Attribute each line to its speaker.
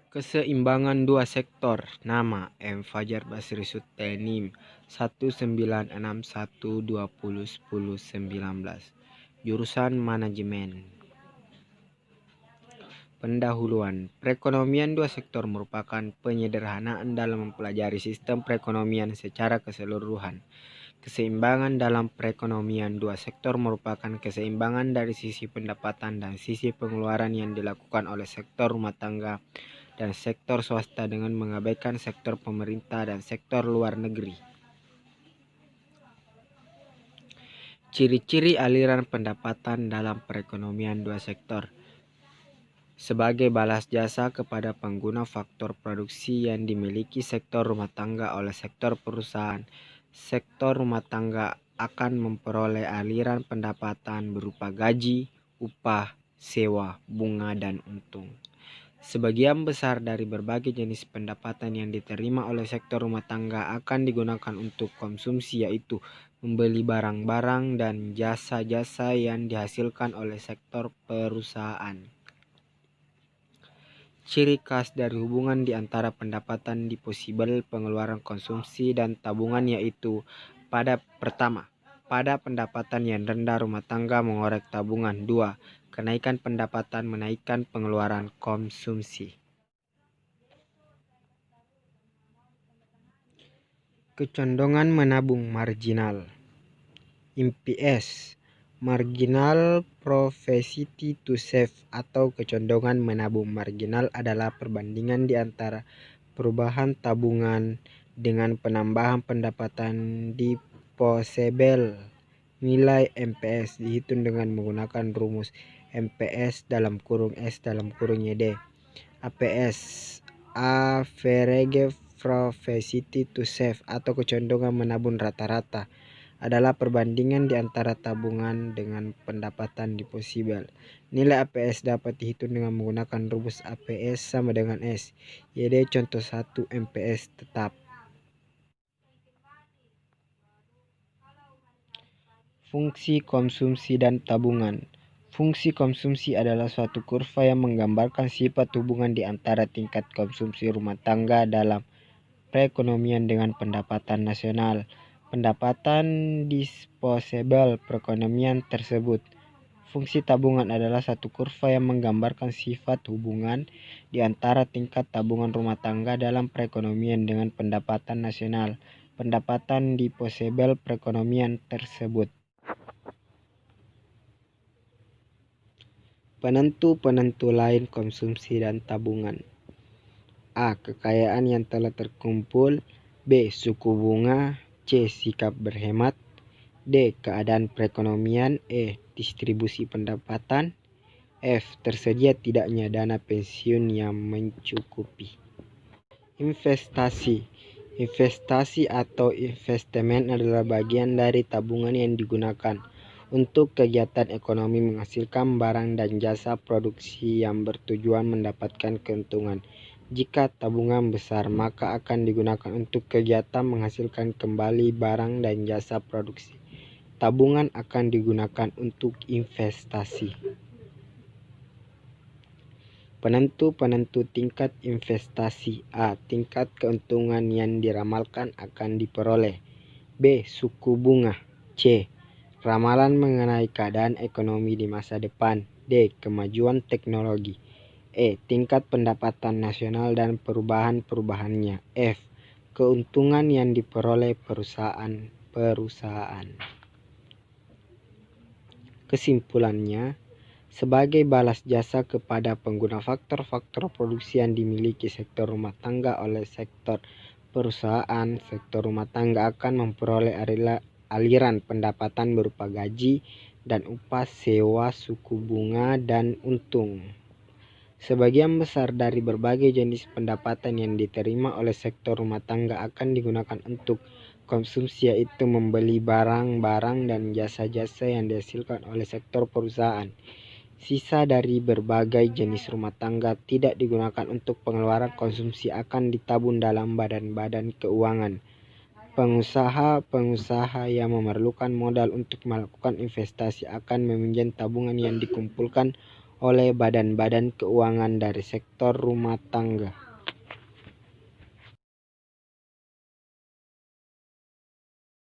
Speaker 1: Keseimbangan dua sektor. Nama: M. Fajar Basri Sutenim, 1961201019. Jurusan Manajemen. Pendahuluan. Perekonomian dua sektor merupakan penyederhanaan dalam mempelajari sistem perekonomian secara keseluruhan. Keseimbangan dalam perekonomian dua sektor merupakan keseimbangan dari sisi pendapatan dan sisi pengeluaran yang dilakukan oleh sektor rumah tangga dan sektor swasta dengan mengabaikan sektor pemerintah dan sektor luar negeri. Ciri-ciri aliran pendapatan dalam perekonomian dua sektor. Sebagai balas jasa kepada pengguna faktor produksi yang dimiliki sektor rumah tangga oleh sektor perusahaan, sektor rumah tangga akan memperoleh aliran pendapatan berupa gaji, upah, sewa, bunga, dan untung. Sebagian besar dari berbagai jenis pendapatan yang diterima oleh sektor rumah tangga akan digunakan untuk konsumsi, yaitu membeli barang-barang dan jasa-jasa yang dihasilkan oleh sektor perusahaan. Ciri khas dari hubungan di antara pendapatan disposibel, pengeluaran konsumsi, dan tabungan yaitu pertama, pada pendapatan yang rendah rumah tangga mengorek tabungan. 2. Kenaikan pendapatan menaikkan pengeluaran konsumsi. Kecondongan menabung marginal. MPS, Marginal Propensity to Save, atau kecondongan menabung marginal adalah perbandingan di antara perubahan tabungan dengan penambahan pendapatan disposibel. Nilai MPS dihitung dengan menggunakan rumus MPS (S)(YD). APS, Average Propensity to Save, atau kecondongan menabung rata-rata, adalah perbandingan di antara tabungan dengan pendapatan disposibel. Nilai APS dapat dihitung dengan menggunakan rumus APS sama dengan S. YD contoh 1 MPS tetap. Fungsi konsumsi dan tabungan. Fungsi konsumsi adalah suatu kurva yang menggambarkan sifat hubungan di antara tingkat konsumsi rumah tangga dalam perekonomian dengan pendapatan nasional, pendapatan disposibel perekonomian tersebut. Fungsi tabungan adalah satu kurva yang menggambarkan sifat hubungan di antara tingkat tabungan rumah tangga dalam perekonomian dengan pendapatan nasional, pendapatan disposibel perekonomian tersebut. Penentu-penentu lain konsumsi dan tabungan. A. Kekayaan yang telah terkumpul. B. Suku bunga. C. Sikap berhemat. D. Keadaan perekonomian. E. Distribusi pendapatan. F. Tersedia tidaknya dana pensiun yang mencukupi. Investasi. Investasi atau investment adalah bagian dari tabungan yang digunakan untuk kegiatan ekonomi menghasilkan barang dan jasa produksi yang bertujuan mendapatkan keuntungan. Jika tabungan besar, maka akan digunakan untuk kegiatan menghasilkan kembali barang dan jasa produksi. Tabungan akan digunakan untuk investasi. Penentu-penentu tingkat investasi. A. Tingkat keuntungan yang diramalkan akan diperoleh. B. Suku bunga. C. Ramalan mengenai keadaan ekonomi di masa depan. D. Kemajuan teknologi. E. Tingkat pendapatan nasional dan perubahan-perubahannya. F. Keuntungan yang diperoleh perusahaan. Kesimpulannya, sebagai balas jasa kepada pengguna faktor-faktor produksi yang dimiliki sektor rumah tangga oleh sektor perusahaan, sektor rumah tangga akan memperoleh aliran pendapatan berupa gaji dan upah, sewa, suku bunga, dan untung. Sebagian besar dari berbagai jenis pendapatan yang diterima oleh sektor rumah tangga akan digunakan untuk konsumsi, yaitu membeli barang-barang dan jasa-jasa yang dihasilkan oleh sektor perusahaan. Sisa dari berbagai jenis rumah tangga tidak digunakan untuk pengeluaran konsumsi akan ditabung dalam badan-badan keuangan. Pengusaha yang memerlukan modal untuk melakukan investasi akan meminjam tabungan yang dikumpulkan oleh badan-badan keuangan dari sektor rumah tangga.